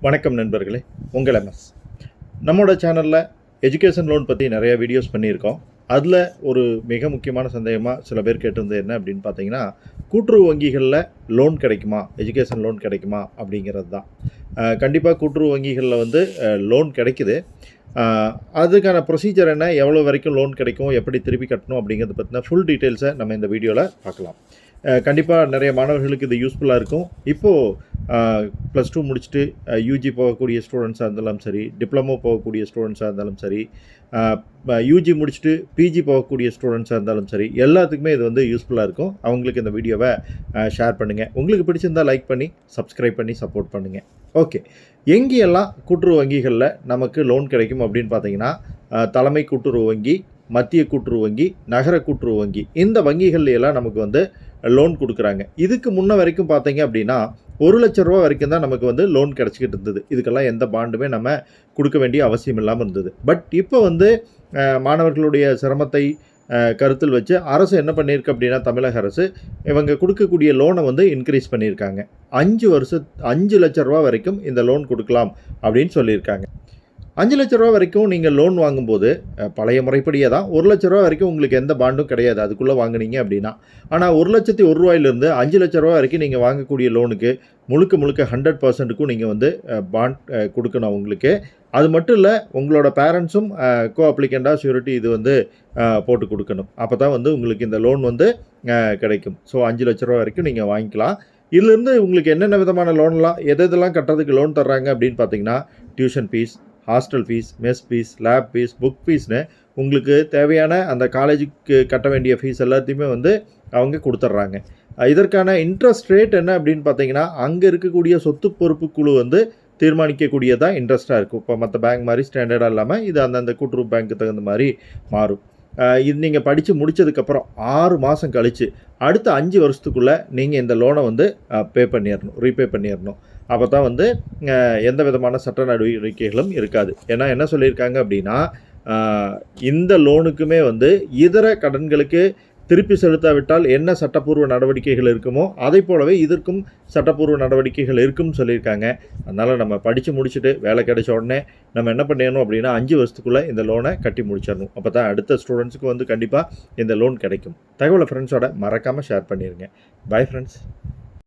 வணக்கம் நண்பர்களே, உங்கள் எம்எஸ். நம்மளோட சேனலில் எஜுகேஷன் லோன் பற்றி நிறைய வீடியோஸ் பண்ணியிருக்கோம். அதில் ஒரு மிக முக்கியமான சந்தேகமாக சில பேர் கேட்டிருந்தது என்ன அப்படின்னு பார்த்தீங்கன்னா, கூட்டுறவு வங்கிகளில் லோன் கிடைக்குமா, எஜுகேஷன் லோன் கிடைக்குமா அப்படிங்கிறது தான். கண்டிப்பாக கூட்டுறவு வங்கிகளில் வந்து லோன் கிடைக்குது. அதுக்கான ப்ரொசீஜர் என்ன, எவ்வளோ வரைக்கும் லோன் கிடைக்கும், எப்படி திருப்பி கட்டணும் அப்படிங்கிறத பற்றின ஃபுல் டீட்டெயில்ஸை நம்ம இந்த வீடியோவில் பார்க்கலாம். கண்டிப்பாக நிறைய மாணவர்களுக்கு இது யூஸ்ஃபுல்லாக இருக்கும். இப்போது +2 முடிச்சுட்டு யூஜி போகக்கூடிய ஸ்டூடெண்ட்ஸாக இருந்தாலும் சரி, டிப்ளமோ போகக்கூடிய ஸ்டூடெண்ட்ஸாக இருந்தாலும் சரி, யூஜி முடிச்சுட்டு பிஜி போகக்கூடிய ஸ்டூடெண்ட்ஸாக இருந்தாலும் சரி, எல்லாத்துக்குமே இது வந்து யூஸ்ஃபுல்லாக இருக்கும். அவங்களுக்கு இந்த வீடியோவை ஷேர் பண்ணுங்கள். உங்களுக்கு பிடிச்சிருந்தால் லைக் பண்ணி சப்ஸ்கிரைப் பண்ணி சப்போர்ட் பண்ணுங்கள். ஓகே, எங்கேயெல்லாம் கூட்டுறவு வங்கிகளில் நமக்கு லோன் கிடைக்கும் அப்படின்னு பார்த்தீங்கன்னா, தலைமை கூட்டுறவு வங்கி, மத்திய கூட்டுறவு வங்கி, நகர கூட்டுறவு வங்கி, இந்த வங்கிகள்லாம் நமக்கு வந்து லோன் கொடுக்குறாங்க. இதுக்கு முன்ன வரைக்கும் பார்த்தீங்க அப்படின்னா ₹1,00,000 வரைக்கும் தான் நமக்கு வந்து லோன் கிடச்சிக்கிட்டு இருந்தது. இதுக்கெல்லாம் எந்த பாண்டுமே நம்ம கொடுக்க வேண்டிய அவசியம் இல்லாமல் இருந்தது. பட் இப்போ வந்து மாணவர்களுடைய சிரமத்தை கருத்தில் வச்சு அரசு என்ன பண்ணியிருக்கு அப்படின்னா, தமிழக அரசு இவங்க கொடுக்கக்கூடிய லோனை வந்து இன்க்ரீஸ் பண்ணியிருக்காங்க. 5 லட்ச ரூபா வரைக்கும் இந்த லோன் கொடுக்கலாம் அப்படின்னு சொல்லியிருக்காங்க. 5 லட்ச ரூபா வரைக்கும் நீங்கள் லோன் வாங்கும்போது பழைய முறைப்படியே தான் ₹1,00,000 வரைக்கும் உங்களுக்கு எந்த பாண்டும் கிடையாது அதுக்குள்ளே வாங்குனீங்க அப்படின்னா. ஆனால் ₹1,01,000 5 லட்ச ரூபா வரைக்கும் நீங்கள் வாங்கக்கூடிய லோனுக்கு முழுக்க 100%க்கும் நீங்கள் வந்து பாண்ட் கொடுக்கணும் உங்களுக்கு. அது மட்டும் இல்லை, உங்களோட பேரண்ட்ஸும் கோ அப்ளிகண்டாக ஷூரிட்டி இது வந்து போட்டு கொடுக்கணும். அப்போ தான் வந்து உங்களுக்கு இந்த லோன் வந்து கிடைக்கும். ஸோ 5 லட்ச ரூபா வரைக்கும் நீங்கள் வாங்கிக்கலாம். இதுலேருந்து உங்களுக்கு என்னென்ன விதமான லோன்லாம் எதெல்லாம் கட்டுறதுக்கு லோன் தர்றாங்க அப்படின்னு பார்த்தீங்கன்னா, tuition fees, hostel fees, mess fees, lab fees, book ஃபீஸ்னு உங்களுக்கு தேவையான அந்த காலேஜுக்கு கட்ட வேண்டிய ஃபீஸ் எல்லாத்தையுமே வந்து அவங்க கொடுத்துட்றாங்க. இதற்கான இன்ட்ரெஸ்ட் ரேட் என்ன அப்படின்னு பார்த்தீங்கன்னா, அங்கே இருக்கக்கூடிய சொத்து பொறுப்பு குழு வந்து தீர்மானிக்கக்கூடியதாக இன்ட்ரெஸ்ட்டாக இருக்கும். இப்போ மற்ற பேங்க் மாதிரி ஸ்டாண்டர்டாக இல்லாமல் இது அந்தந்த கூட்டுறவு பேங்க்கு தகுந்த மாதிரி மாறும். இது நீங்கள் படித்து முடித்ததுக்கப்புறம் 6 மாதம் கழித்து அடுத்த 5 வருஷத்துக்குள்ளே நீங்கள் இந்த லோனை வந்து ரீபே பண்ணிடணும். அப்போ தான் வந்து எந்த விதமான சட்ட நடவடிக்கைகளும் இருக்காது. ஏன்னா என்ன சொல்லியிருக்காங்க அப்படின்னா, இந்த லோனுக்குமே வந்து இதர கடன்களுக்கு திருப்பி செலுத்தாவிட்டால் என்ன சட்டப்பூர்வ நடவடிக்கைகள் இருக்குமோ அதை போலவே இதற்கும் சட்டப்பூர்வ நடவடிக்கைகள் இருக்கும்னு சொல்லியிருக்காங்க. அதனால் நம்ம படித்து முடிச்சுட்டு வேலை கிடைச்ச உடனே நம்ம என்ன பண்ணிடணும் அப்படின்னா 5 வருஷத்துக்குள்ளே இந்த லோனை கட்டி முடிச்சிடணும். அப்போ தான் அடுத்த ஸ்டூடெண்ட்ஸுக்கு வந்து கண்டிப்பாக இந்த லோன் கிடைக்கும். தகவலை ஃப்ரெண்ட்ஸோட மறக்காமல் ஷேர் பண்ணிடுங்க. Bye friends.